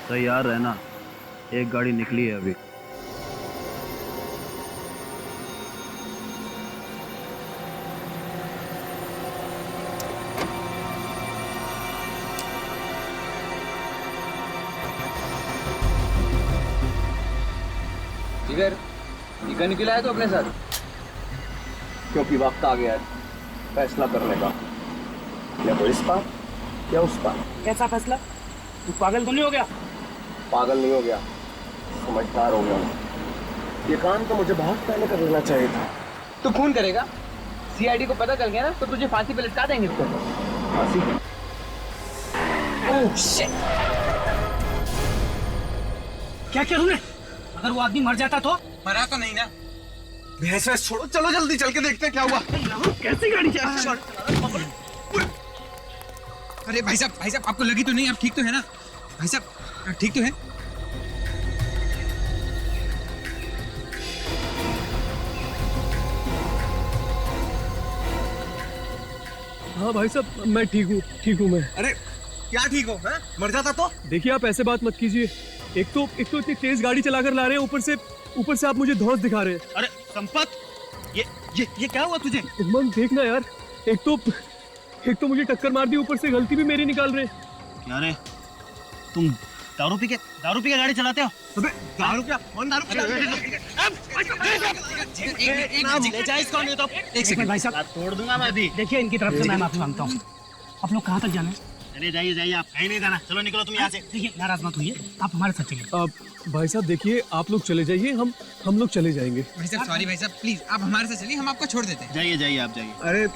तैयार रहना, एक गाड़ी निकली है अभी। जिगर, टीका निकला है तो अपने साथ, क्योंकि वक्त आ गया है फैसला करने का, या तो इस पार या उस पार। कैसा फैसला? तू पागल तो नहीं हो गया? पागल नहीं हो गया, समझदार हो गया। ये काम तो मुझे बहुत पहले कर लेना चाहिए था। तू खून करेगा? सीआईडी को पता चल गया ना तो तुझे फांसी पे लटका देंगे इसको। फांसी? Oh shit! क्या किया तूने? अगर वो आदमी मर जाता तो? मरा तो नहीं ना। भैंस वैस छोड़ो, चलो जल्दी चल के देखते हैं क्या हुआ। कैसी गाड़ी चला? अरे भाई साहब आपको लगी तो नहीं? आप ठीक तो है ना भाई साहब? ठीक तो है? हाँ भाई साहब, मैं ठीक हूँ मैं। अरे क्या ठीक हो? है? मर जाता तो? देखिए आप ऐसे बात मत कीजिए। एक तो इतनी तेज गाड़ी चलाकर ला रहे हैं, ऊपर से आप मुझे धौंस दिखा रहे हैं। अरे संपत, ये क्या हुआ तुझे? मन देखना यार, एक तो मुझे टक्कर मार दी, ऊपर से गलती भी मेरी निकाल रहे हैं। क्या रे, तुम दारू पी के गाड़ी चलाते हो? अबे दारू क्या? कौन दारू पिया? ले जाए इसको, नहीं तो एक सेकंड भाई साहब, तोड़ दूंगा मैं अभी। देखिए इनकी तरफ से मैं माफी मांगता हूँ। आप लोग कहाँ तक जाना है? चलिए जाइए, आप कहीं नहीं जाना। चलो निकलो तुम यहाँ से। देखिए नाराज मत होइए, आप हमारे साथ चलिए। भाई साहब देखिए, आप लोग चले जाइए, हम लोग चले जाएंगे। भाई साहब सॉरी भाई साहब, प्लीज आप हमारे साथ चलिए, हम आपको छोड़ देते हैं। जाइए आप जाइए। अरे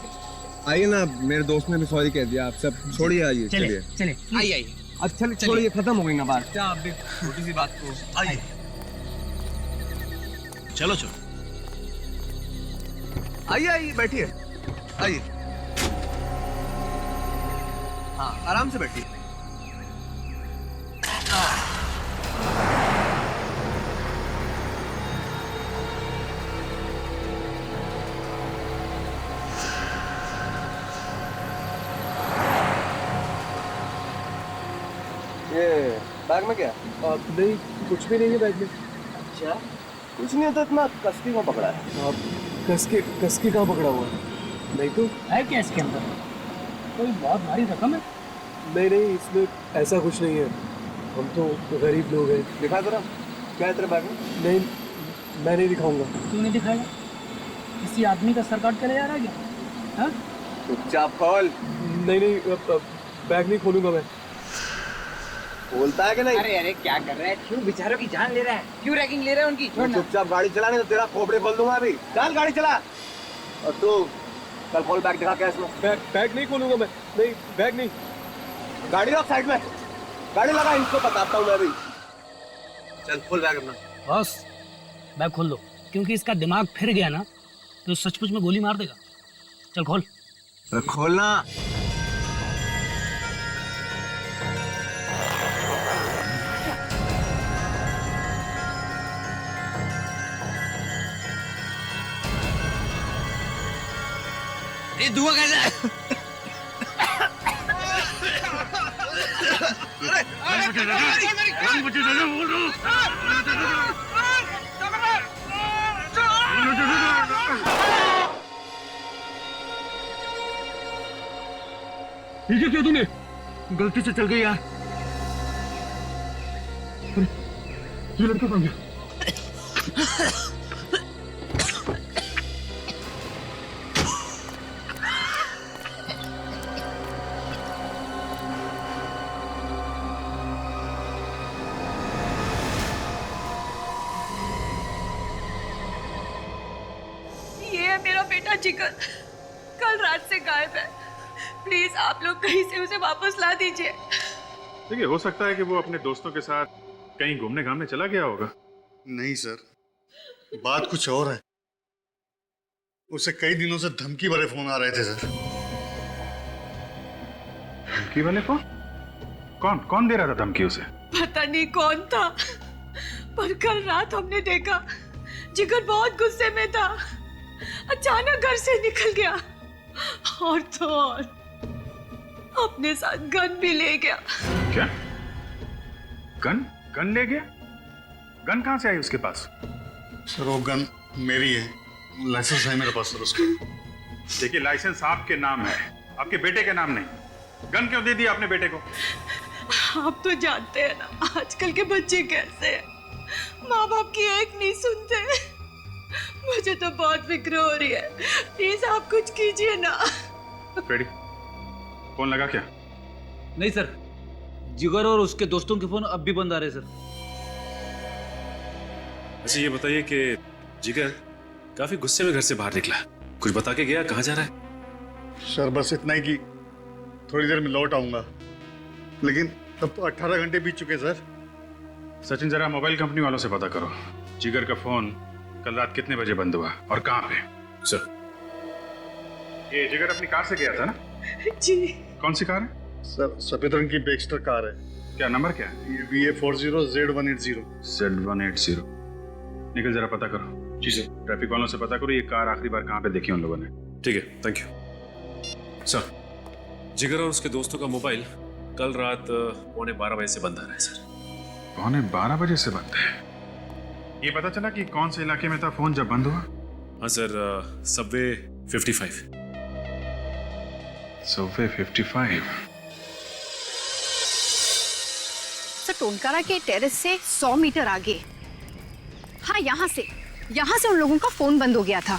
आइए ना, मेरे दोस्त ने भी सॉरी कह दिया। आप सब छोड़िए, आइए चलिए। चलिए आइए अच्छा छोड़िए, खत्म हो गई ना बात। क्या आप भी छोटी सी बात को। आइए चलो आइए बैठिए, आइए। हाँ आराम से बैठिए। ये बैग में क्या? नहीं, कुछ भी नहीं है बैग में। अच्छा कुछ नहीं तो इतना कसकी को पकड़ा है? आप कस के कहाँ पकड़ा हुआ है? नहीं तो है क्या इसके अंदर? कोई बहुत भारी रकम है? नहीं, इसमें ऐसा कुछ नहीं है। हम तो गरीब लोग हैं। दिखा जरा, क्या है तेरे बैग में? नहीं, मैं नहीं दिखाऊंगा। क्यों नहीं दिखाएगा? किसी आदमी का सर काट के ले जा रहा है क्या? हाँ? चुपचाप खोल। नहीं, बैग नहीं खोलूंगा मैं। बोलता है कि नहीं? अरे क्या कर रहा है? क्यों बेचारों की जान ले रहा है? क्यों रैगिंग ले रहा है उनकी? छोड़ना। चुपचाप गाड़ी चला, नहीं तो तेरा खोपड़े खोल दूंगा अभी। चल गाड़ी चला। और तू कल खोल बैग, दिखा क्या इसमें। बैग नहीं खोलूंगा मैं। नहीं, बैग नहीं। गाड़ी रख साइड में, गाड़ी लगा, इनको बताता हूँ मैं अभी। चल खोल बैग अपना। बॉस बैग खोल दो, क्योंकि इसका दिमाग फिर गया ना तो सचमुच में गोली मार देगा। चल खोल। खोलना। ये धुआं कैसा? ये क्या तूने? गलती से चल गई यार। ये लड़का कहाँ गया? ये है मेरा बेटा जिगर, कल रात से गायब है। प्लीज आप लोग कहीं से उसे वापस ला दीजिए। देखिए, हो सकता है कि वो अपने दोस्तों के साथ कहीं घूमने घामने चला गया होगा। नहीं सर, बात कुछ और है। उसे कई दिनों से धमकी वाले फोन आ रहे थे सर। धमकी वाले फोन? कौन दे रहा था धमकी उसे? पता नहीं कौन था, पर कल रात हमने देखा जिगर बहुत गुस्से में था। अचानक घर से निकल गया और तो और अपने साथ गन भी ले गया। क्या? गन ले गया? गन कहाँ से आई उसके पास? सर वो गन मेरी है, लाइसेंस है मेरे पास सर उसका। देखिए, लाइसेंस आपके नाम है, आपके बेटे के नाम नहीं। गन क्यों दे दी आपने बेटे को? आप तो जानते हैं ना आजकल के बच्चे कैसे हैं, माँ बाप की एक नहीं सुनते। मुझे तो बहुत फिक्र हो रही है, प्लीज आप कुछ कीजिए ना। फ्रेडी, फोन लगा क्या? नहीं सर, जिगर और उसके दोस्तों के फोन अब भी बंद आ रहे सर। अच्छा ये बताइए कि जिगर काफी गुस्से में घर से बाहर निकला, कुछ बता के गया? कहाँ जा रहा है? सर बस इतना ही कि थोड़ी देर में लौट आऊंगा, लेकिन तब तो 18 घंटे बीत चुके सर। सचिन, जरा मोबाइल कंपनी वालों से पता करो जिगर का फोन कल रात कितने बजे बंद हुआ और कहाँ पे। सर ये जिगर अपनी कार से गया था ना? जी। कौन सी कार है? सर सफेद रंग की बेक्स्टर कार है। क्या नंबर क्या है? ये BA40 Z180। Z180। निकल, जरा पता करो। जी सर। ट्रैफिक वालों से पता करो ये कार आखिरी बार कहाँ पे देखी उन लोगों ने। ठीक है, थैंक यू। सर जिगर और उसके दोस्तों का मोबाइल कल रात 11:15 बजे से बंद आ रहा है सर। 11:15 बजे से बंद है? ये पता चला कि कौन से इलाके में था फोन जब बंद हुआ? हाँ सर, सबवे 55। सबवे 55। सर टोनकारा के टेरेस से 100 मीटर आगे, हाँ यहाँ से उन लोगों का फोन बंद हो गया था।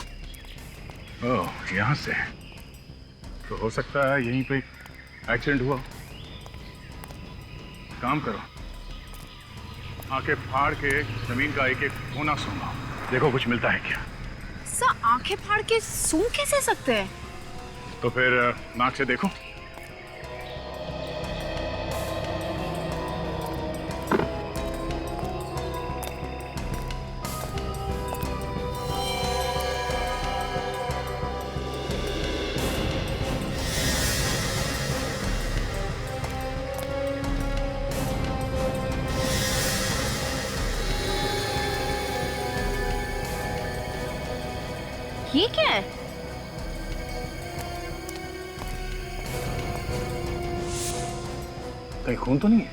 ओह, यहाँ से तो हो सकता है यहीं पे एक्सीडेंट हुआ। काम करो, आंखें फाड़ के जमीन का एक एक कोना सूंघो, देखो कुछ मिलता है क्या। सर आंखें फाड़ के सूंघ कैसे सकते हैं? तो फिर नाक से देखो। ये क्या है? कहीं खून तो नहीं है?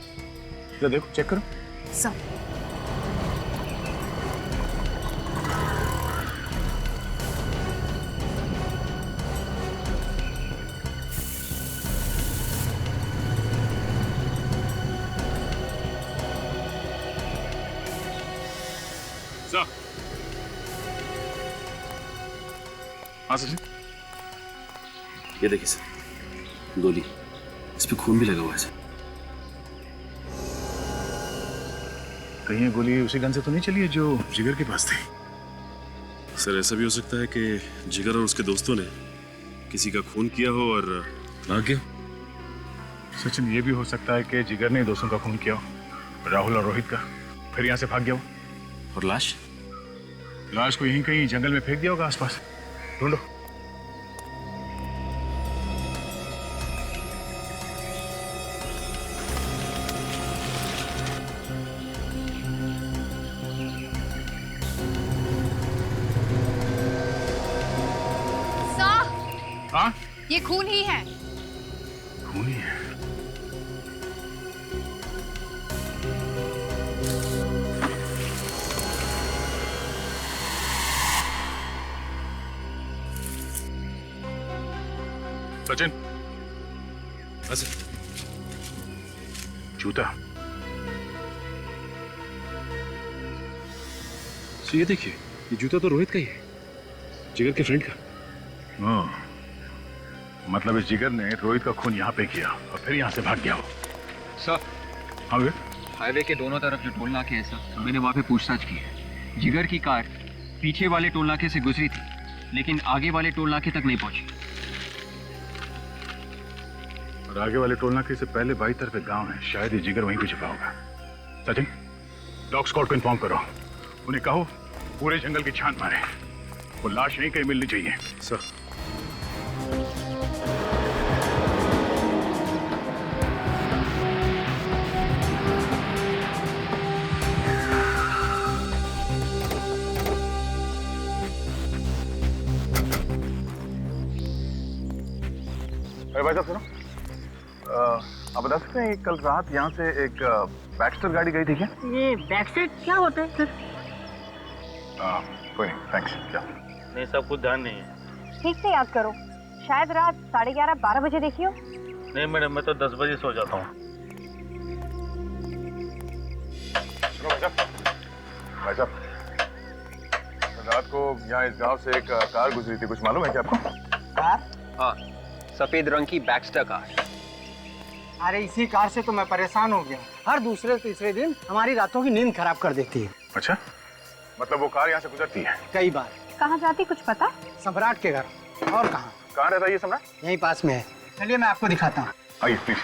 ये देखो, चेक करो। सर हाँ सचिन, ये देखिए सर, गोली, इस पे खून भी लगा हुआ है सर। कहीं ये गोली उसी गन से तो नहीं चली है जो जिगर के पास थी? सर ऐसा भी हो सकता है कि जिगर और उसके दोस्तों ने किसी का खून किया हो और भाग गया। सचिन, ये भी हो सकता है कि जिगर ने दोस्तों का खून किया हो, राहुल और रोहित का, फिर यहाँ से भाग गया हो। और लाश को यहीं कहीं जंगल में फेंक दिया होगा आसपास, ढूंढो। हाँ, ये खून ही है। खून ही है? सचिन, जूता। ये देखिए, ये जूता तो रोहित का ही है, जिगर के फ्रेंड का। मतलब इस जिगर ने रोहित का खून यहाँ पे किया और फिर यहाँ से भाग गया हो। सर, हाँ वे? हाईवे के दोनों तरफ जो टोल नाके हैं सर, मैंने वहाँ पे पूछताछ की है। जिगर की कार पीछे वाले टोल नाके से गुजरी थी, लेकिन आगे वाले टोल नाके तक नहीं पहुंची। और आगे वाले टोल नाके से पहले बाई तरफ एक गांव है, शायद ये जिगर वहीं पे छिपा होगा। सचिन, डॉग स्क्वाड को इन्फॉर्म करो, उन्हें कहो पूरे जंगल की छान मारे, वो लाश यहीं कहीं मिलनी चाहिए। सर अरे भाई साहब सुनो, आप बता सकते हैं कल रात यहाँ से एक बैक्स्टर गाड़ी गई थी क्या? ये बैकसेट क्या होता है सर? कोई नहीं, थैंक्स। क्या? नहीं, सब कुछ ध्यान नहीं है। ठीक से याद करो, शायद रात 11:30-12 बजे देखी हो। नहीं मैडम, मैं तो 10 बजे सो जाता हूँ। सुनो भाई साहब, रात को यहाँ इस गांव से एक कार गुजरी थी, कुछ मालूम है क्या आपको? कार? हाँ, सफेद रंग की बैक्स्टर कार। अरे इसी कार से तो मैं परेशान हो गया। हर दूसरे तीसरे दिन हमारी रातों की नींद खराब कर देती है। अच्छा, मतलब वो कार यहाँ से गुजरती है? कई बार। कहाँ जाती कुछ पता? सम्राट के घर। और कहाँ? कहाँ रहता है ये सम्राट? यहीं पास में है। चलिए मैं आपको दिखाता हूँ। आइए प्लीज।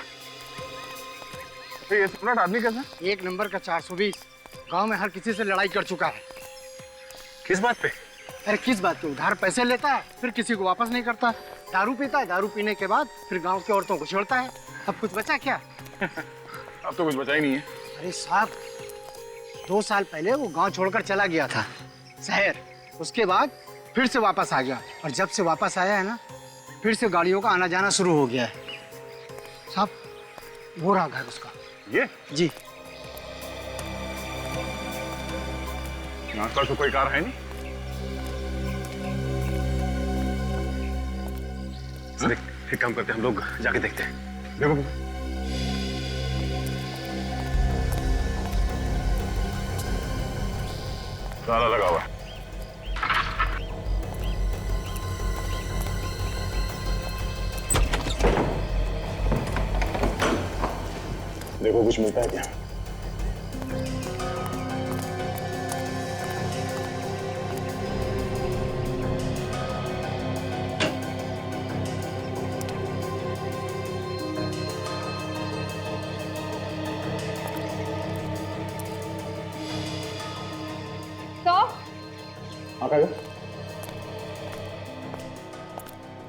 ये सम्राट आदमी कैसा? एक नंबर का 420। गांव में हर किसी से लड़ाई कर चुका है। किस बात पे? अरे किस बात पे? उधार पैसे लेता है, फिर किसी को वापस नहीं करता। दारू पीता है, दारू पीने के बाद फिर गांव की औरतों को छोड़ता है। अब कुछ बचा क्या? अब तो कुछ बचा ही नहीं है। अरे साहब, 2 साल पहले वो गांव छोड़कर चला गया था शहर। उसके बाद फिर से वापस आ गया, और जब से वापस आया है ना, फिर से गाड़ियों का आना जाना शुरू हो गया है। साहब, वो रहा घर उसका। ये? जी। आसपास तो कोई कार है नहीं। सर एक काम करते हैं, हम लोग जाके देखते हैं। देखो ताला लगा हुआ है। देखो कुछ मिलता है क्या?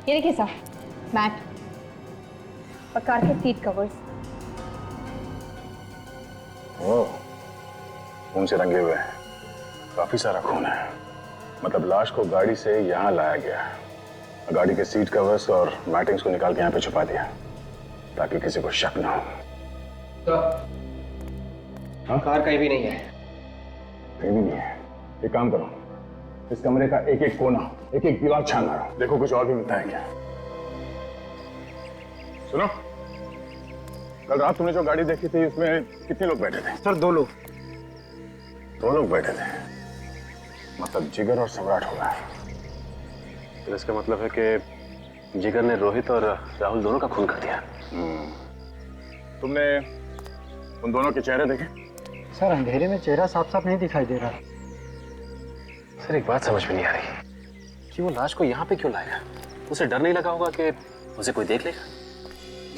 ये देखिए सर, मैट और कार के सीट कवर्स। ओह, खून से रंगे हुए हैं। काफी सारा खून है। मतलब लाश को गाड़ी से यहाँ लाया गया, गाड़ी के सीट कवर्स और मैटिंग्स को निकाल के यहाँ पे छुपा दिया ताकि किसी को शक ना हो। हाँ? कार कहीं भी नहीं है। कहीं भी नहीं है। एक काम करो, इस कमरे का एक एक कोना, एक एक दीवार छान मारो, देखो कुछ और भी मिलता है क्या। सुनो, कल रात तुमने जो गाड़ी देखी थी उसमें कितने लोग बैठे थे? सर 2 लोग। 2 लोग बैठे थे, मतलब जिगर और सम्राट होगा। तो इसका मतलब है कि जिगर ने रोहित और राहुल दोनों का खून कर दिया। तुमने उन दोनों के चेहरे देखे? सर अंधेरे में चेहरा साफ साफ नहीं दिखाई दे रहा। सर एक बात समझ में नहीं आ रही कि वो लाश को यहाँ पे क्यों लाया? उसे डर नहीं लगा होगा कि उसे कोई देख लेगा?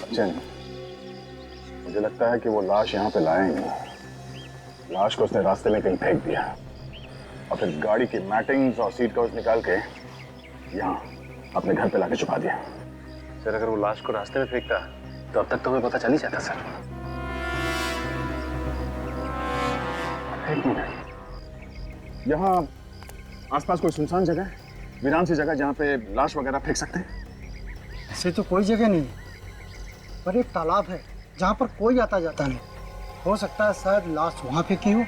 अच्छा नहीं, मुझे लगता है कि वो लाश यहाँ पे लाया ही नहीं। लाश को उसने रास्ते में कहीं फेंक दिया और फिर गाड़ी की मैटिंग्स और सीट कवर्स निकाल के यहाँ अपने घर पे लाके छुपा दिया। सर अगर वो लाश को रास्ते में फेंकता तो अब तक तो हमें पता चल ही जाता। सर एक मिनट, यहाँ आसपास कोई सुनसान जगह है, वीरान सी जगह जहाँ पे लाश वगैरह फेंक सकते हैं? ऐसे तो कोई जगह नहीं, पर एक तालाब है जहाँ पर कोई आता जाता नहीं। हो सकता है शायद लाश वहाँ फेंकी हो।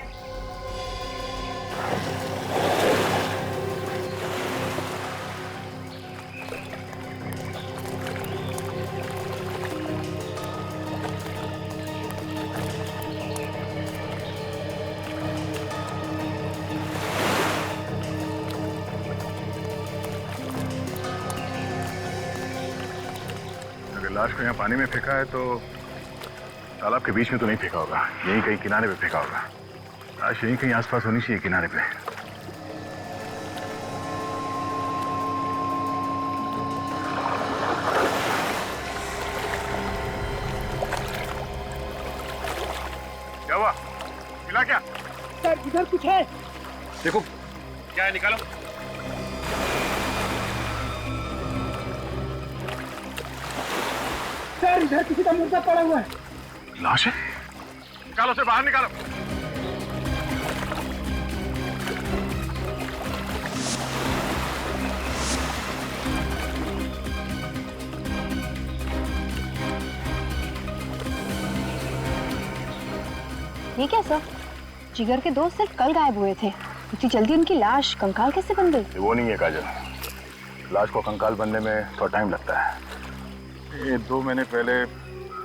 लाश को यहाँ पानी में फेंका है तो तालाब के बीच में तो नहीं फेंका होगा, यहीं कहीं किनारे पे फेंका होगा। लाश यहीं कहीं आसपास होनी चाहिए किनारे पे। क्या हुआ? मिला क्या? सर इधर कुछ है। देखो क्या है, निकालो। सर इधर किसी का मुर्दा पड़ा हुआ है। लाश है? निकालो उसे बाहर निकालो। ठीक है सर, जिगर के दोस्त सिर्फ कल गायब हुए थे, इतनी जल्दी उनकी लाश कंकाल कैसे बन गई? वो नहीं है काजल, लाश को कंकाल बनने में थोड़ा टाइम लगता है। ये 2 महीने पहले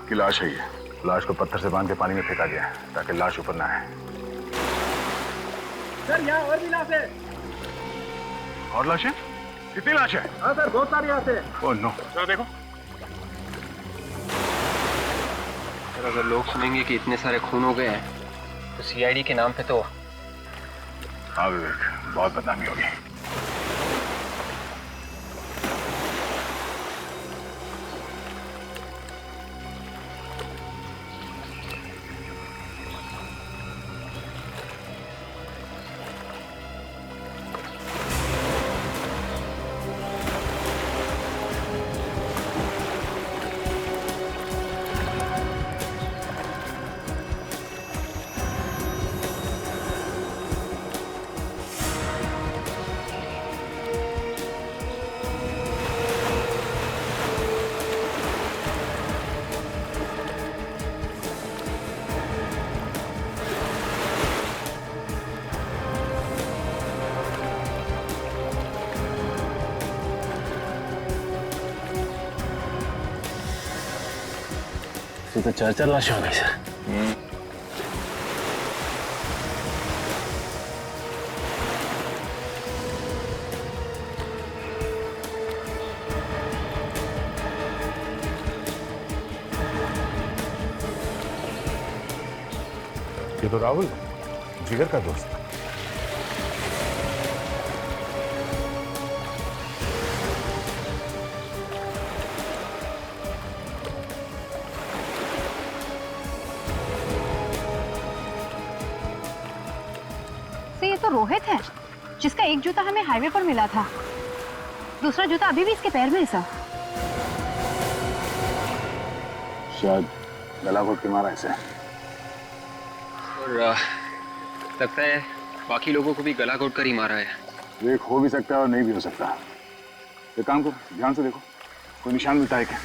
की लाश है ये। लाश को पत्थर से बांध के पानी में फेंका गया है ताकि लाश ऊपर ना आए। सर यहाँ और भी लाश है। और लाशें? कितनी लाश है? हाँ सर, बहुत सारी लाश है। ओह नो, जरा देखो। सर अगर लोग सुनेंगे कि इतने सारे खून हो गए हैं तो सीआईडी के नाम पे तो। हाँ विवेक, बहुत बदनामी होगी। तो 4 लाशें हो गई सर। ये तो राहुल, जिगर का दोस्त। ये तो रोहित है, जिसका एक जूता हमें हाईवे पर मिला था, दूसरा जूता अभी भी इसके पैर में है सर। शायद गला घोट के मारा इसे। और लगता है बाकी लोगों को भी गला घोट कर ही मारा है। एक हो भी सकता है और नहीं भी हो सकता। एक काम करो, ध्यान से देखो, कोई निशान मिलता है क्या?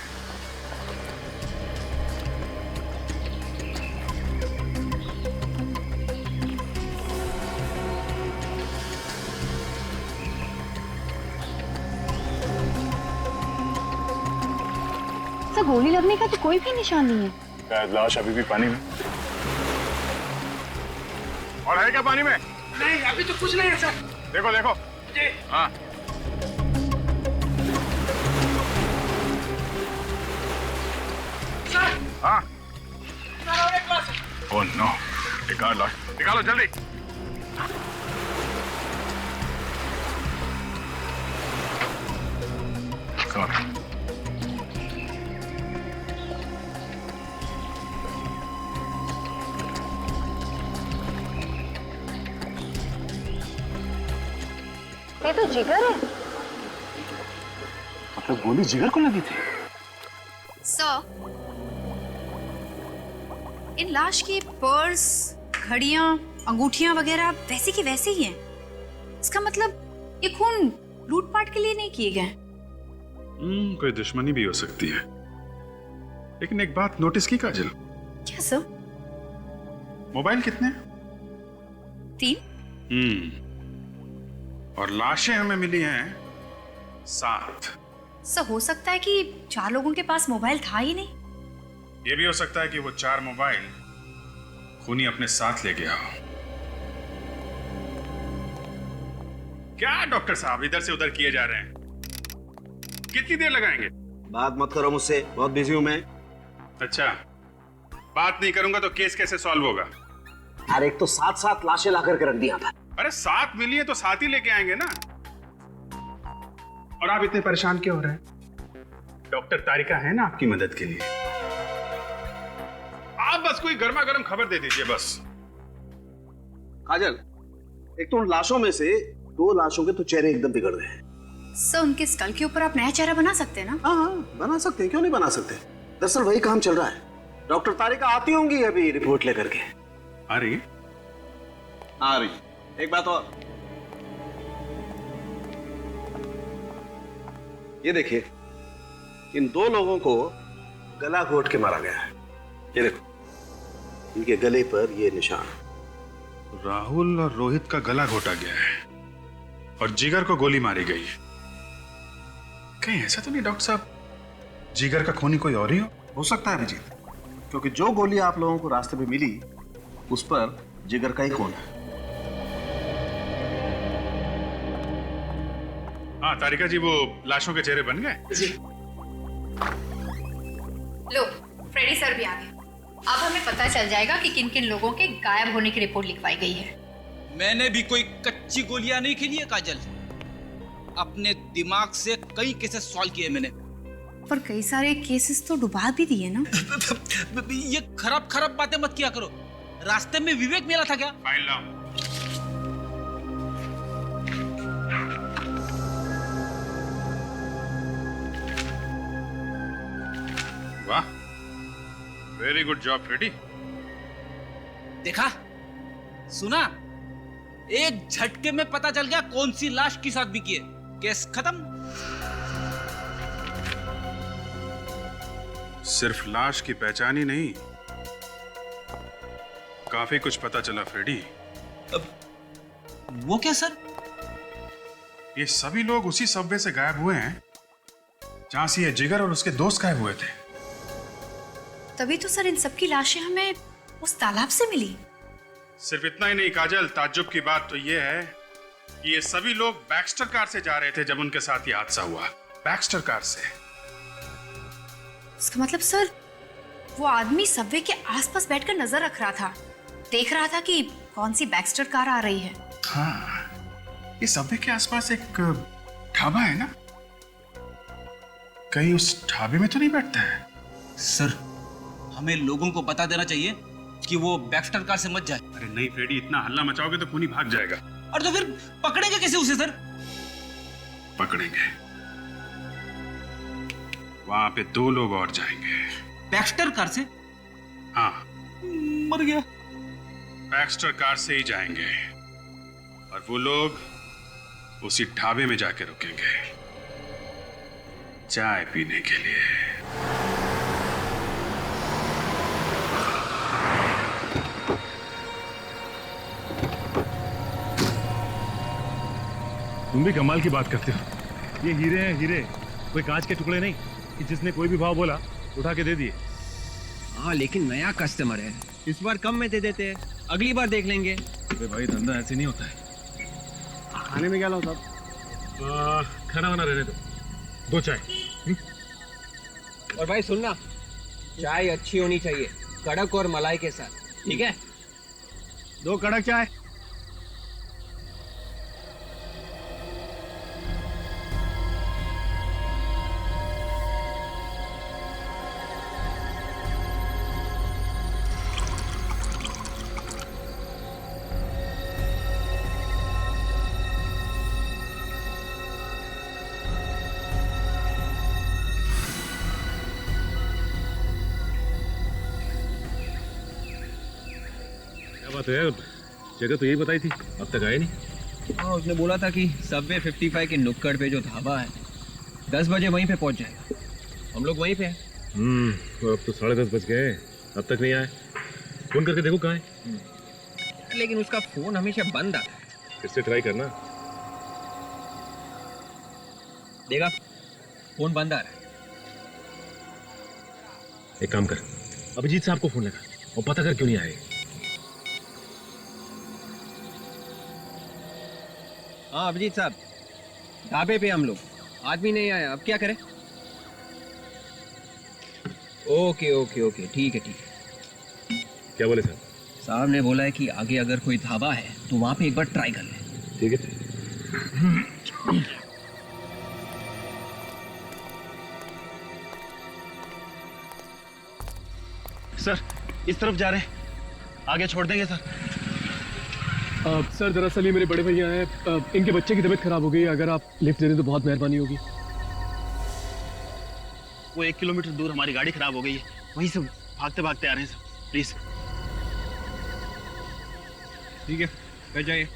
सर गोली लगने का तो कोई भी निशान नहीं है। शायद लाश अभी भी पानी में। और है क्या पानी में? नहीं, अभी तो कुछ नहीं है सर। देखो देखो। जी। हाँ। सर। हाँ। सर और एक लाश। ओह नो, निकाल लाश, निकालो जल्दी। सॉरी। ये तो जिगर है। मतलब गोली जिगर को लगी थी? सर, इन लाश के पर्स, घड़ियां, अंगूठियां वगैरह वैसे की वैसे ही हैं। इसका मतलब ये खून लूटपाट के लिए नहीं किए गए। कोई दुश्मनी भी हो सकती है। लेकिन एक बात नोटिस की काजल? क्या सर? मोबाइल कितने? 3। और लाशें हमें मिली हैं 7। सर हो सकता है कि 4 लोगों के पास मोबाइल था ही नहीं। ये भी हो सकता है कि वो 4 मोबाइल खूनी अपने साथ ले गया हो। क्या डॉक्टर साहब इधर से उधर किए जा रहे हैं? कितनी देर लगाएंगे? बात मत करो मुझसे, बहुत बिजी हूं मैं। अच्छा, बात नहीं करूंगा तो केस कैसे सॉल्व होगा? यार एक तो 7 लाशें ला करके रख दिया था। अरे 7 मिली है तो 7 ही लेके आएंगे ना। और आप इतने परेशान क्यों हो रहे हैं? डॉक्टर तारिका है ना आपकी मदद के लिए। आप बस कोई गर्मा गर्म खबर दे दीजिए बस। काजल, एक तो उन लाशों में से 2 लाशों के तो चेहरे एकदम बिगड़ गए हैं। सर उनके स्कल के ऊपर आप नया चेहरा बना सकते हैं ना? हाँ, बना सकते हैं, क्यों नहीं बना सकते। दरअसल वही काम चल रहा है। डॉक्टर तारिका आती होंगी अभी रिपोर्ट लेकर के। आ रही? आ रही। एक बात और, ये देखिए, इन 2 लोगों को गला घोट के मारा गया है। ये देखो, इनके गले पर ये निशान। राहुल और रोहित का गला घोटा गया है और जिगर को गोली मारी गई है। कहीं ऐसा तो नहीं डॉक्टर साहब, जिगर का खूनी कोई और ही हो सकता है अभिजीत, क्योंकि जो गोली आप लोगों को रास्ते में मिली उस पर जिगर का ही खून है। हाँ तारिका जी, वो लाशों के चेहरे बन गए जी। लो, फ्रेडी सर भी आ गए। अब हमें पता चल जाएगा कि किन किन लोगों के गायब होने की रिपोर्ट लिखवाई गई है। मैंने भी कोई कच्ची गोलियां नहीं खेली है काजल। अपने दिमाग से कई केसेस सॉल्व किए मैंने। पर कई सारे केसेस तो डुबा भी दिए ना। ये खराब खराब बातें मत किया करो। रास्ते में विवेक मिला था क्या? फाइल लाओ। वाह, वेरी गुड जॉब फ्रेडी। देखा, सुना, एक झटके में पता चल गया कौन सी लाश किस आदमी की है। केस खत्म। सिर्फ लाश की पहचान ही नहीं, काफी कुछ पता चला फ्रेडी। वो क्या सर? ये सभी लोग उसी सबवे से गायब हुए हैं जहां से ये जिगर और उसके दोस्त गायब हुए थे। तभी तो सर इन सबकी लाशें हमें उस तालाब से मिली। सिर्फ इतना ही नहीं काजल, ताज्जुब की बात तो ये है कि ये सभी लोग बैक्स्टर कार से जा रहे थे जब उनके साथ ये हादसा हुआ। बैक्स्टर कार से। इसका मतलब सर वो आदमी सबवे के आसपास बैठकर नजर रख रहा था, देख रहा था कि कौन सी बैक्स्टर कार आ रही है। हाँ, ये सबवे के आसपास एक ढाबा है ना, कहीं उस ढाबे में तो नहीं बैठता है? सर, हमें लोगों को बता देना चाहिए कि वो बैक्स्टर कार से मत जाए। अरे नहीं फ्रेडी, इतना हल्ला मचाओगे तो खूनी भाग जाएगा। और तो फिर पकड़ेंगे कैसे उसे सर? पकड़ेंगे, वहां पे 2 लोग और जाएंगे बैक्स्टर कार से। हाँ, मर गया। बैक्स्टर कार से ही जाएंगे और वो लोग उसी ढाबे में जाके रुकेंगे चाय पीने के लिए। तुम भी कमाल की बात करते हो। ये हीरे हैं हीरे, कोई कांच के टुकड़े नहीं कि जिसने कोई भी भाव बोला उठा के दे दिए। हाँ, लेकिन नया कस्टमर है, इस बार कम में दे देते हैं, अगली बार देख लेंगे। अरे भाई, धंधा ऐसे नहीं होता है। खाने में क्या लाऊं साहब? खाना वाना रहने दो, 2 चाय। और भाई सुनना, चाय अच्छी होनी चाहिए, कड़क और मलाई के साथ, ठीक है? 2 कड़क चाय। बात है यार, जगह तो यही बताई थी, अब तक आए नहीं। हाँ, उसने बोला था कि सबवे 55 के नुक्कड़ पे जो ढाबा है 10 बजे वहीं पे पहुंच जाएगा। हम लोग वहीं पे हैं। तो अब तो 10:30 बज गए, अब तक नहीं आए। फोन करके देखो कहाँ है। लेकिन उसका फोन हमेशा बंद आता है। फिर से ट्राई करना। देखा, फोन बंद आ रहा है। एक काम कर, अभिजीत साहब को फोन लगा और पता कर क्यों नहीं आए। हाँ अभिजीत साहब, ढाबे पे हम लोग, आदमी नहीं आया, अब क्या करें? ओके ओके ओके, ठीक है ठीक है। क्या बोले साहब? साहब ने बोला है कि आगे अगर कोई ढाबा है तो वहां पे एक बार ट्राई कर ले। ठीक है। सर, इस तरफ जा रहे हैं, आगे छोड़ देंगे सर। सर दरअसल ये मेरे बड़े भैया हैं, इनके बच्चे की तबीयत खराब हो गई है, अगर आप लिफ्ट दे दें तो बहुत मेहरबानी होगी। वो 1 किलोमीटर दूर हमारी गाड़ी खराब हो गई है, वहीं से भागते भागते आ रहे हैं सर, प्लीज। ठीक है, बैठ जाइए।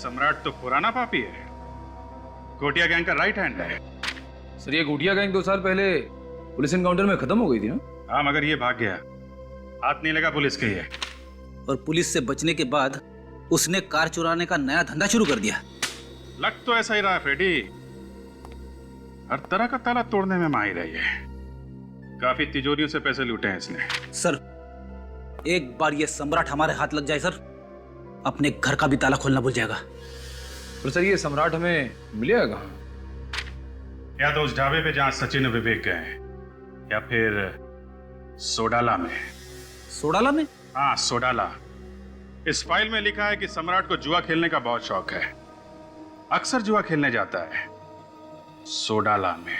सम्राट तो पुराना पापी है, गोटिया गैंग का राइट हैंड है। सर ये गोटिया गैंग 2 साल पहले पुलिस एनकाउंटर में खत्म हो गई थी ना? हाँ, मगर ये भाग गया, हाथ नहीं लगा पुलिस के। ये और पुलिस से बचने के बाद उसने कार चुराने का नया धंधा शुरू कर दिया। लग तो ऐसा ही रहा फ्रेडी, हर तरह का ताला तोड़ने में माहिर है ये। काफी तिजोरियों से पैसे लूटे हैं इसने। सर एक बार ये सम्राट हमारे हाथ लग जाए सर, अपने घर का भी ताला खोलना भूल जाएगा। तो सर ये सम्राट हमें मिलेगा कहाँ? या तो उस ढाबे पे जहां सचिन और विवेक गए, या फिर सोडाला में। सोडाला में? हाँ, सोडाला। इस फाइल में लिखा है कि सम्राट को जुआ खेलने का बहुत शौक है, अक्सर जुआ खेलने जाता है सोडाला में।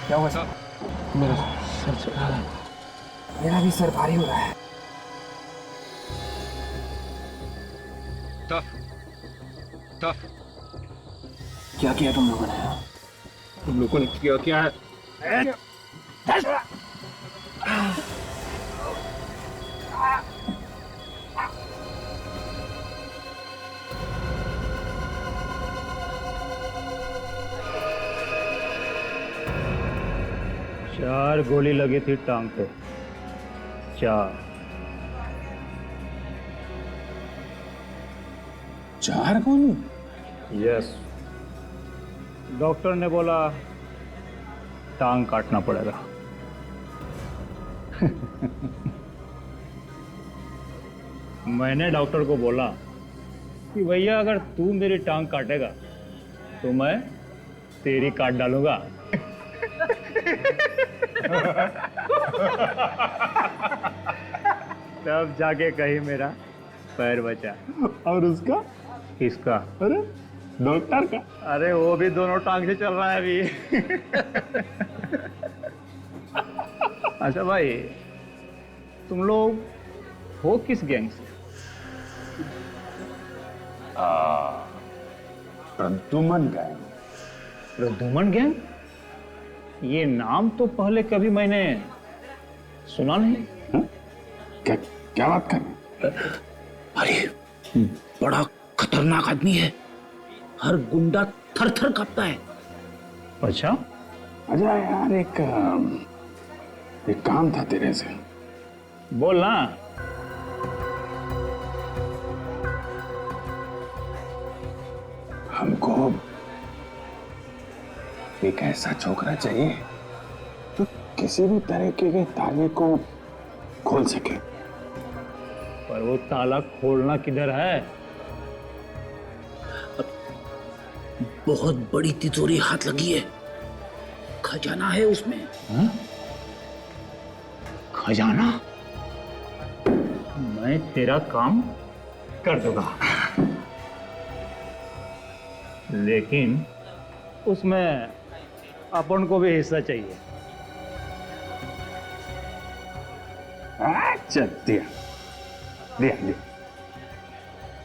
क्या हुआ सर? मेरा सर चला रहा है, मेरा भी सर भारी हो रहा है। टफ क्या किया तुम लोगों ने? तुम लोगों ने क्या है? चार गोली लगी थी टांग पे, 4 गोली? यस, डॉक्टर ने बोला टांग काटना पड़ेगा। मैंने डॉक्टर को बोला कि भैया अगर तू मेरी टांग काटेगा तो मैं तेरी काट डालूंगा। तब जाके कहीं मेरा पैर बचा। और उसका? किसका? अरे डॉक्टर का। अरे वो भी दोनों टांग से चल रहा है अभी। अच्छा भाई, तुम लोग हो किस गैंग से? प्रद्युमन गैंग। प्रद्युमन गैंग? ये नाम तो पहले कभी मैंने सुना नहीं। क्या बात कर रहे? अरे बड़ा खतरनाक आदमी है, हर गुंडा थर थर कांपता है। अच्छा? अच्छा यार, एक काम था तेरे से। बोल ना। हमको एक ऐसा छोकरा चाहिए जो किसी भी तरीके के ताले को खोल सके। पर वो ताला खोलना किधर है? बहुत बड़ी तिजोरी हाथ लगी है, खजाना है उसमें। हा? खजाना? मैं तेरा काम कर दूंगा, लेकिन उसमें अपन को भी हिस्सा चाहिए। अच्छा, दिया दिया दिया।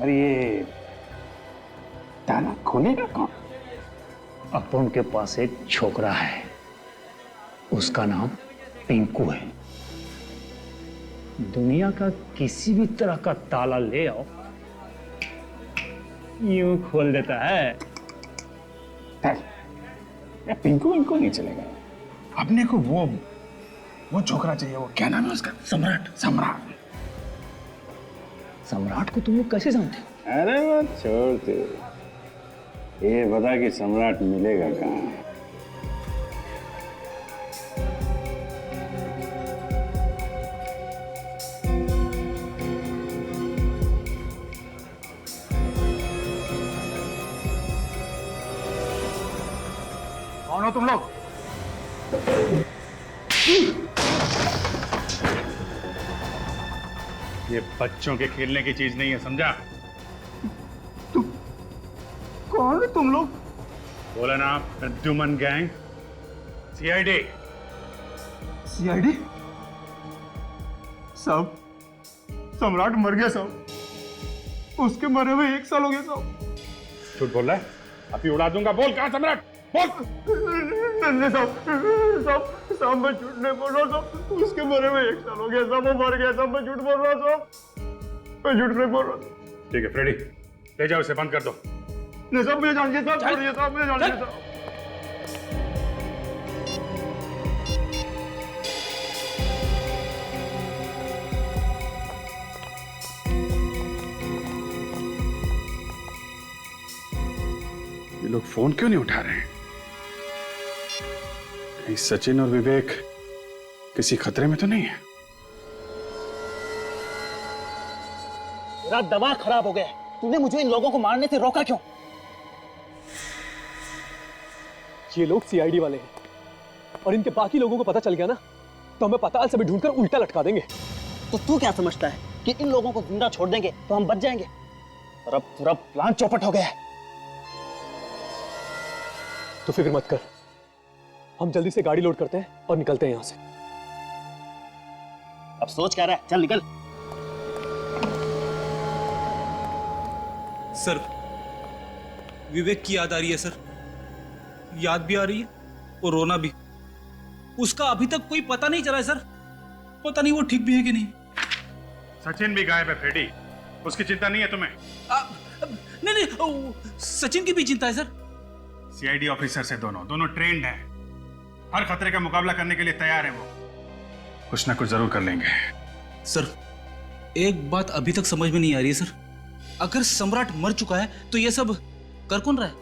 अरे ये ताला खोलेगा कौन? अपन के पास एक छोकरा है, उसका नाम पिंकू है। दुनिया का किसी भी तरह का ताला ले आओ, यूं खोल देता है। पिंकू इनको नहीं चलेगा, अपने को वो छोकरा चाहिए। वो क्या नाम है उसका? सम्राट। सम्राट। सम्राट को तुम लोग कैसे जानते हो? अरे वो छोड़ दे, ये बता कि सम्राट मिलेगा कहाँ? कौन हो तुम लोग? ये बच्चों के खेलने की चीज नहीं है, समझा? कौन है तुम लोग? बोला ना, प्रद्युमन गैंग, सीआईडी। सीआईडी? साहब, सम्राट मर गया साहब। उसके मरे हुए 1 साल हो गया साहब। झूठ बोल रहा है? अभी उड़ा दूंगा। बोल कहाँ सम्राट, बोल। नन्हे साहब मैं झूठ नहीं बोल रहा साहब। उसके मरे हुए 1 साल हो गया साहब। वो मर गया साहब। मैं झूठ बोल रहा साहब। मैं झूठ नहीं बोल रहा। ठीक है फ्रेडी, ले जाओ इसे, बंद कर दो। नहीं साहब, मुझे जानिए साहब, छोड़िए साहब, मुझे जानिए साहब। ये लोग फोन क्यों नहीं उठा रहे हैं? कहीं सचिन और विवेक किसी खतरे में तो नहीं है? मेरा दिमाग खराब हो गया है। तूने मुझे इन लोगों को मारने से रोका क्यों? ये लोग सीआईडी वाले हैं और इनके बाकी लोगों को पता चल गया ना तो हमें पताल से भी ढूंढकर उल्टा लटका देंगे। तो तू क्या समझता है कि इन लोगों को जिंदा छोड़ देंगे तो हम बच जाएंगे? और अब पूरा प्लान चौपट हो गया है। तो फिक्र मत कर, हम जल्दी से गाड़ी लोड करते हैं और निकलते हैं यहां से। अब सोच क्या रहा है? चल निकल। सर, विवेक की याद आ रही है सर। याद भी आ रही है और रोना भी। उसका अभी तक कोई पता नहीं चला है सर। पता नहीं वो ठीक भी है कि नहीं। सचिन भी गायब है फ्रेडी, उसकी चिंता नहीं है तुम्हें? नहीं, सचिन की भी चिंता है सर। सीआईडी ऑफिसर से दोनों ट्रेंड हैं। हर खतरे का मुकाबला करने के लिए तैयार हैं वो। कुछ ना कुछ जरूर कर लेंगे। सर, एक बात अभी तक समझ में नहीं आ रही है सर। अगर सम्राट मर चुका है तो ये सब कर कौन रहा है?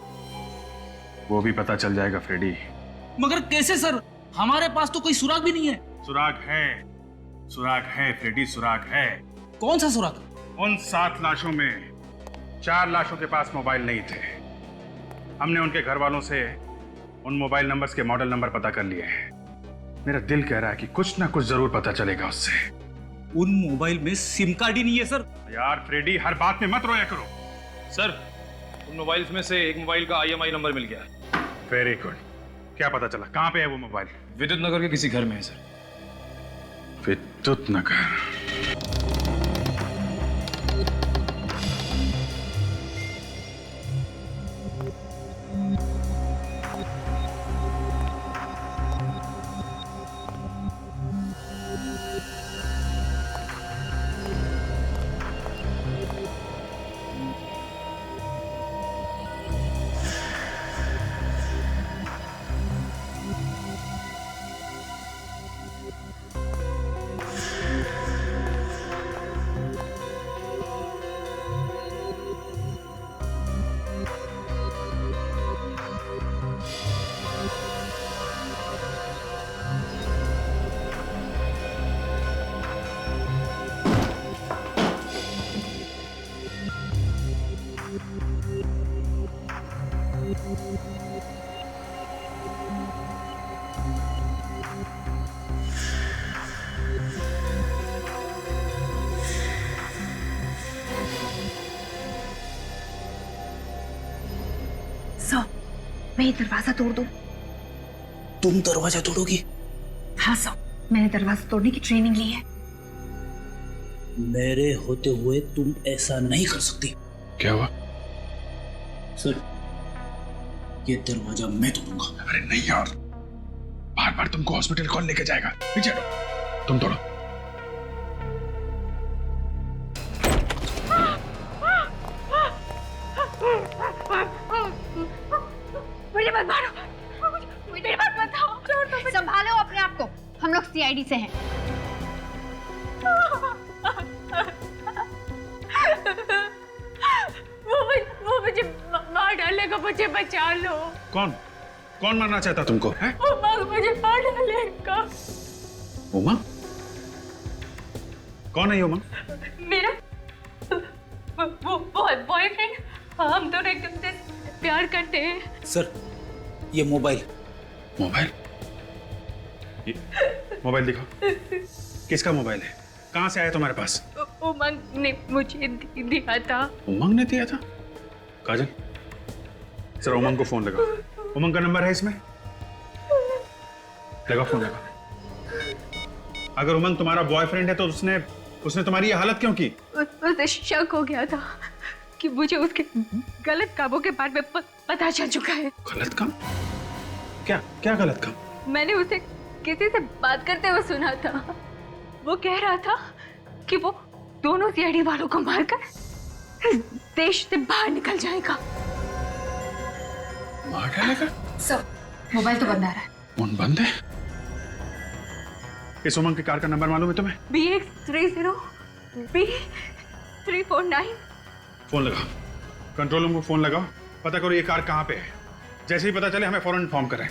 वो भी पता चल जाएगा फ्रेडी। मगर कैसे सर? हमारे पास तो कोई सुराग भी नहीं है। सुराग है फ्रेडी, सुराग है। कौन सा सुराग? उन 7 लाशों में 4 लाशों के पास मोबाइल नहीं थे। हमने उनके घर वालों से उन मोबाइल नंबर्स के मॉडल नंबर पता कर लिए हैं। मेरा दिल कह रहा है कि कुछ ना कुछ जरूर पता चलेगा उससे। उन मोबाइल में सिम कार्ड ही नहीं है सर। यार फ्रेडी, हर बात में मत रोया करो। सर, उन मोबाइल्स में से एक मोबाइल का IMI नंबर मिल गया है। Very good. क्या पता चला? कहाँ पे है वो मोबाइल? विद्युत नगर के किसी घर में है सर। विद्युत नगर? मैं ये दरवाजा तोड़ दूं? तुम दरवाजा तोड़ोगी? हाँ सौ, मैंने दरवाजा तोड़ने की ट्रेनिंग ली है। मेरे होते हुए तुम ऐसा नहीं कर सकती। क्या हुआ? सर, ये दरवाजा मैं तोड़ूंगा। अरे नहीं यार, बार बार तुमको हॉस्पिटल कौन लेके जाएगा? पीछे हटो, तुम तोड़ो। मुझे मत मारो, मुझे मत बताओ। संभालो अपने आप को, हम लोग सीआईडी से हैं। वो मुझे मार डालेगा, मुझे बचा लो। कौन मारना चाहता तुमको? है? मुझे मार डालेगा। उमा? कौन है ये उमा? मेरा वो बॉयफ्रेंड। हम दोनों एकदम से प्यार करते हैं। सर, ये मोबाइल मोबाइल दिखाओ। किसका मोबाइल है? कहाँ से आया तुम्हारे पास? उमंग ने मुझे दिया था। उमंग ने दिया था? काजल, जरा उमंग को फोन लगा। उमंग का नंबर है इसमें? लगा फोन लगा। अगर उमंग तुम्हारा बॉयफ्रेंड है तो उसने तुम्हारी ये हालत क्यों की? उसे शक हो गया था कि मुझे उसके गलत कामों के बारे में पता चल चुका है। गलत काम? क्या क्या गलत काम? मैंने उसे किसी से बात करते हुए सुना था। वो कह रहा था कि वो दोनों सीआईडी वालों को मारकर देश से बाहर निकल जाएगा। मार डालेगा? सर, मोबाइल तो बंद आ रहा है। फोन बंद है? इस उमंग की कार का नंबर मालूम है तुम्हें? BX30 B349। फोन लगाओ, कंट्रोल रूम को फोन लगाओ, पता करो ये कार कहाँ पे है। जैसे ही पता चले हमें फौरन इन्फॉर्म करें।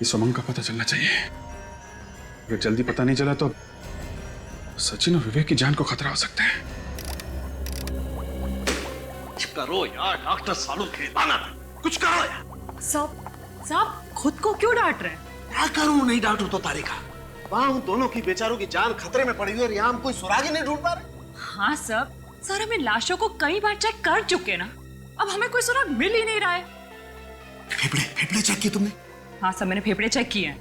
इस उमंग का पता चलना चाहिए। अगर जल्दी पता नहीं चला तो सचिन और विवेक की जान को खतरा हो सकता है। कुछ करो यार डॉक्टर सालू खेलाना, कुछ करो यार। साहब खुद को क्यों डांट रहे हैं? क्या करूं, नहीं डांटू तो तारिका। वहां उन दोनों की बेचारों की जान खतरे में पड़ी हुई और यहाँ हम कोई सुराग ही नहीं ढूंढ पा रहे। हाँ सर हमें लाशों को कई बार चेक कर चुके ना, अब हमें कोई सुराग मिल ही नहीं रहा है। फेफड़े चेक किए तुमने? हाँ सर, मैंने फेफड़े चेक किए हैं।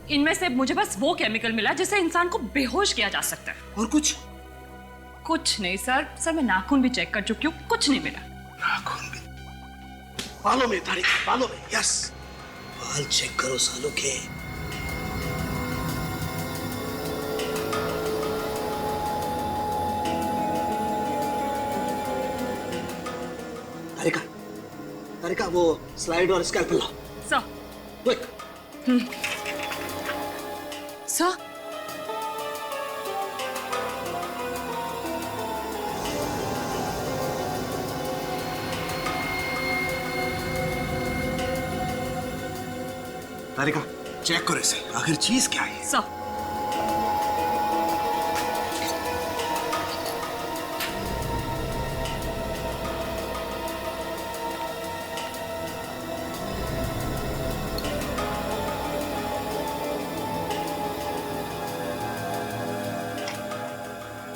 इनमें से मुझे बस वो केमिकल मिला जिससे इंसान को बेहोश किया जा सकता है। और कुछ नहीं सर मैं नाखून भी चेक कर चुकी हूँ, कुछ नहीं मिला। नाखून भी? बालों में तारिका, बालों में। यस, बाल चेक करो सालू के। तारिका वो स्लाइड और स्कैल्पेल लाओ। Sir quick. सर तारिका चेक करो इसे, आखिर चीज क्या है? सर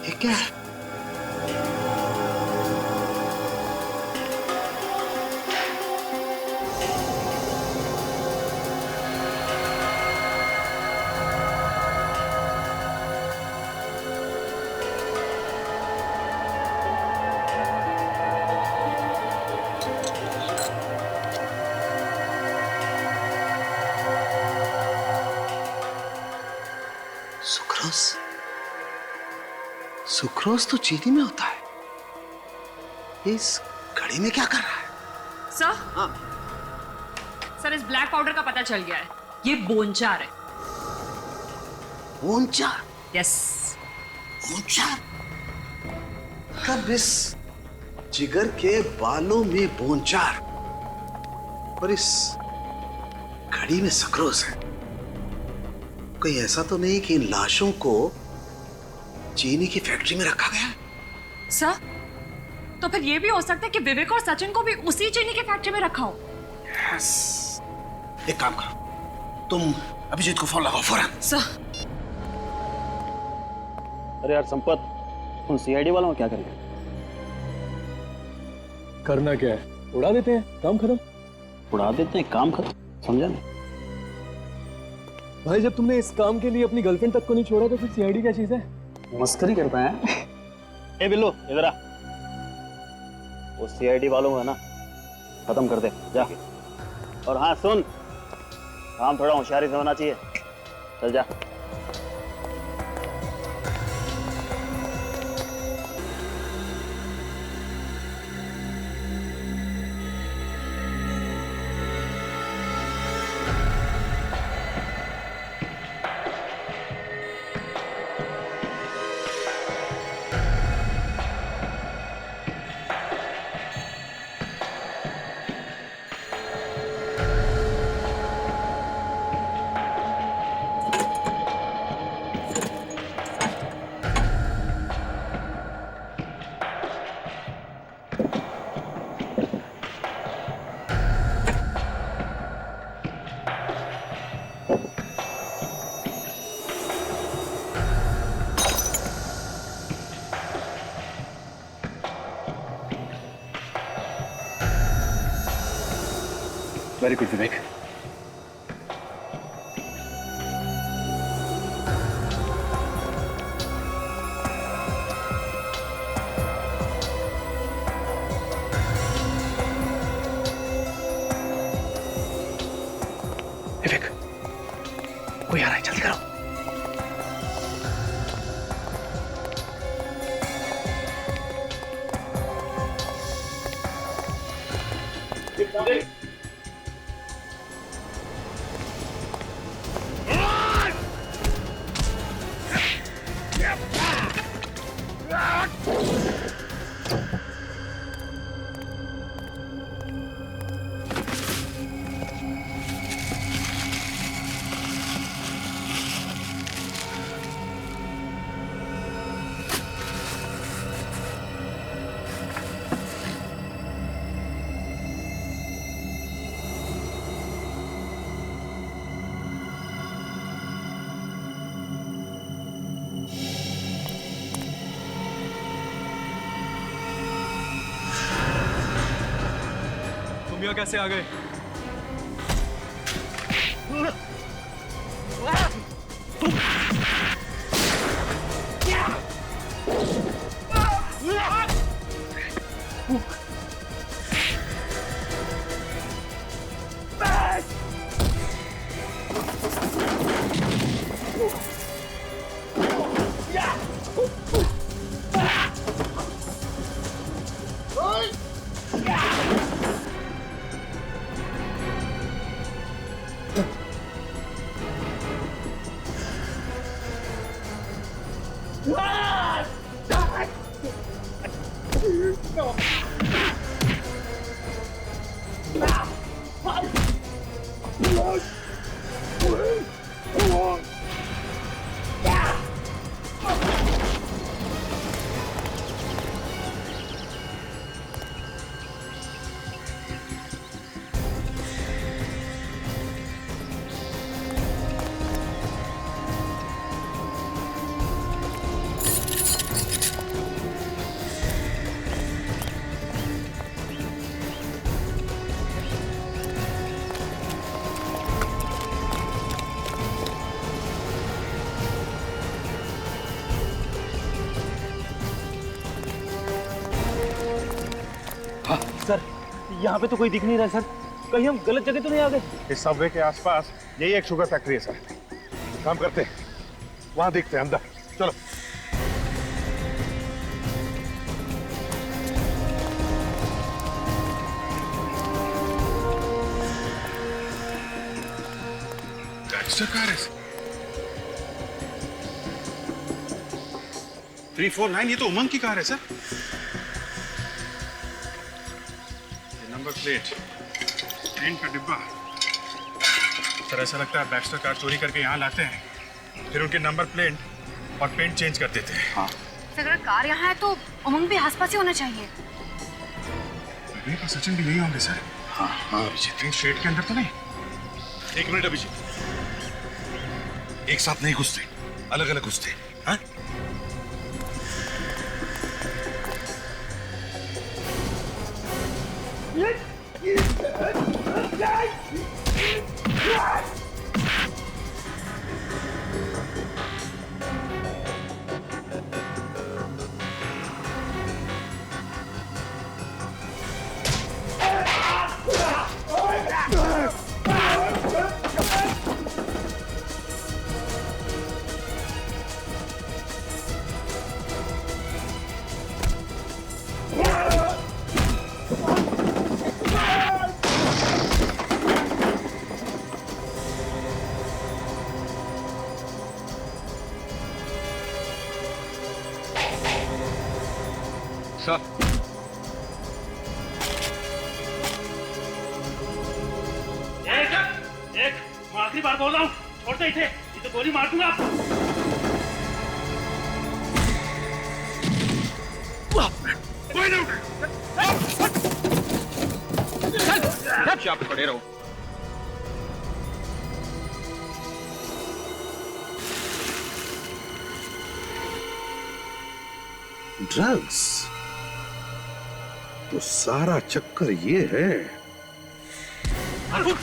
ये क्या है? सुक्रोज? सुक्रोज तो चीनी में होता है। इस घड़ी में क्या कर रहा है? सर हाँ। सर इस ब्लैक पाउडर का पता चल गया है, ये बोनचार है। बोनचार? यस। बोनचार? कब इस जिगर के बालों में बोनचार और इस घड़ी में सक्रोज है? कोई ऐसा तो नहीं कि इन लाशों को चीनी की फैक्ट्री में रखा गया? सर तो फिर ये भी हो सकता है कि विवेक और सचिन को भी उसी चीनी की फैक्ट्री में रखा हो। यस। एक काम करो, तुम अभिजीत को फोन लगाओ फौरन। सर। अरे यार संपत, उन सीआईडी वालों को क्या करेंगे? करना क्या है, उड़ा देते हैं, काम खत्म। उड़ा देते हैं, काम खत्म? समझा नहीं भाई, जब तुमने इस काम के लिए अपनी गर्लफ्रेंड तक को नहीं छोड़ा तो फिर सीआईडी क्या चीज है? मस्करी करता है। ए बिल्लू इधर आ, वो सीआईडी वालों का ना खत्म कर दे जा। और हाँ सुन, काम थोड़ा होशियारी से होना चाहिए, चल जा। वेरी गुड विवेक। विवेक, कोई आ रहा है, जल्दी करो। तुम यहाँ कैसे आ गए? सर, यहाँ पे तो कोई दिख नहीं रहा सर। कहीं हम गलत जगह तो नहीं आ गए? इस सबवे के आसपास यही एक शुगर फैक्ट्री है सर। काम करते हैं, वहां देखते हैं अंदर। चलो। गैंगस्टर कार है 349, ये तो उमंग की कार है सर। नंबर प्लेट, पेंट का डिब्बा। सर ऐसा लगता है बैक्स्टर कार चोरी करके यहाँ लाते हैं, फिर उनके नंबर प्लेट और पेंट चेंज कर देते हैं। हाँ। अगर कार यहाँ है तो उमंग भी आसपास ही होना चाहिए। विवेक और सचिन भी यही होंगे सर। हाँ हाँ अभिजीत, कहीं शेड के अंदर तो नहीं? एक मिनट अभिजीत, एक साथ नहीं घुसते, अलग अलग घुसते। हाँ? सर, एक मैं आखिरी बार बोल रहा हूँ, छोड़ दे इसे, ये तो गोली मार दूंगा। कोई नहीं उठे। यहाँ पे खड़े रहो। ड्रग्स, तो सारा चक्कर ये है बहुत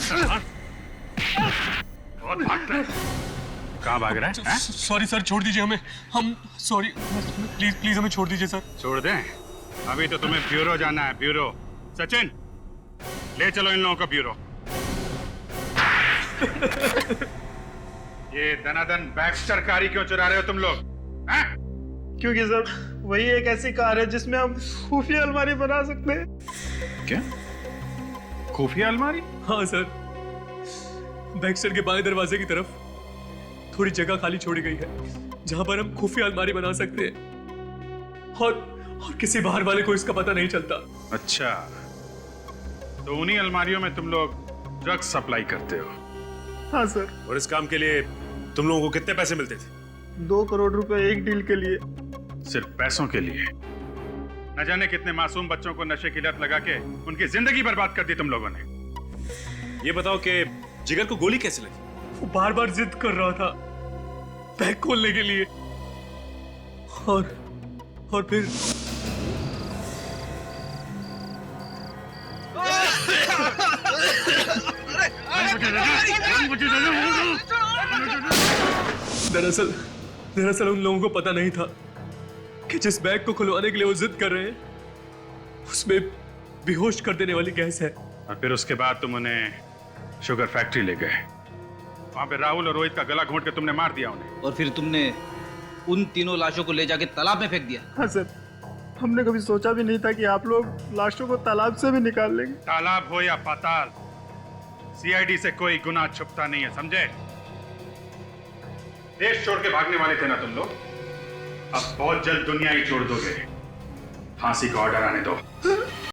भागता है। कहाँ भाग रहा है? सॉरी सर, छोड़ दीजिए हमें। हम सॉरी, प्लीज प्लीज हमें छोड़ दीजिए सर। छोड़ दें? अभी तो तुम्हें ब्यूरो जाना है, ब्यूरो। सचिन, ले चलो इन लोगों को ब्यूरो। ये दनादन बैक्स्टर कारी क्यों चुरा रहे हो तुम लोग? हैं? क्योंकि सर वही एक ऐसी कार है जिसमें हम खुफिया अलमारी बना सकते हैं। क्या? खुफिया अलमारी? हाँ सर, बैक्स्टर के बाएं दरवाजे की तरफ थोड़ी जगह खाली छोड़ी गई है जहां पर हम खुफिया अलमारी बना सकते हैं और किसी बाहर वाले को इसका पता नहीं चलता। अच्छा, तो उन्हीं अलमारियों में तुम लोग ड्रग्स सप्लाई करते हो? हाँ सर। और इस काम के लिए तुम लोगों को कितने पैसे मिलते थे? 2 करोड़ रुपए एक डील के लिए। सिर्फ पैसों के लिए? न जाने कितने मासूम बच्चों को नशे की लत लगा के उनकी जिंदगी बर्बाद कर दी तुम लोगों ने। ये बताओ कि जिगर को गोली कैसे लगी? वो बार बार जिद कर रहा था बैग खोलने के लिए और फिर दरअसल उन लोगों को पता नहीं था कि जिस बैग को खुलवाने के लिए वो जिद कर रहे हैं उसमें बेहोश कर देने वाली गैस है। और फिर उसके बाद तुम उन्हें शुगर फैक्ट्री ले गए। वहां पे राहुल और रोहित का गला घोंट के तुमने मार दिया उन्हें। और फिर तुमने उन तीनों लाशों को ले जाके तालाब में फेंक दिया। हाँ सर, हमने कभी सोचा भी नहीं था कि आप लोग लाशों को तालाब से भी निकाल लेंगे। तालाब हो या पाताल, सीआईडी से कोई गुनाह छुपता नहीं है, समझे? देश छोड़ के भागने वाले थे ना तुम लोग, अब बहुत जल्द दुनिया ही छोड़ दोगे। फांसी का ऑर्डर आने दो।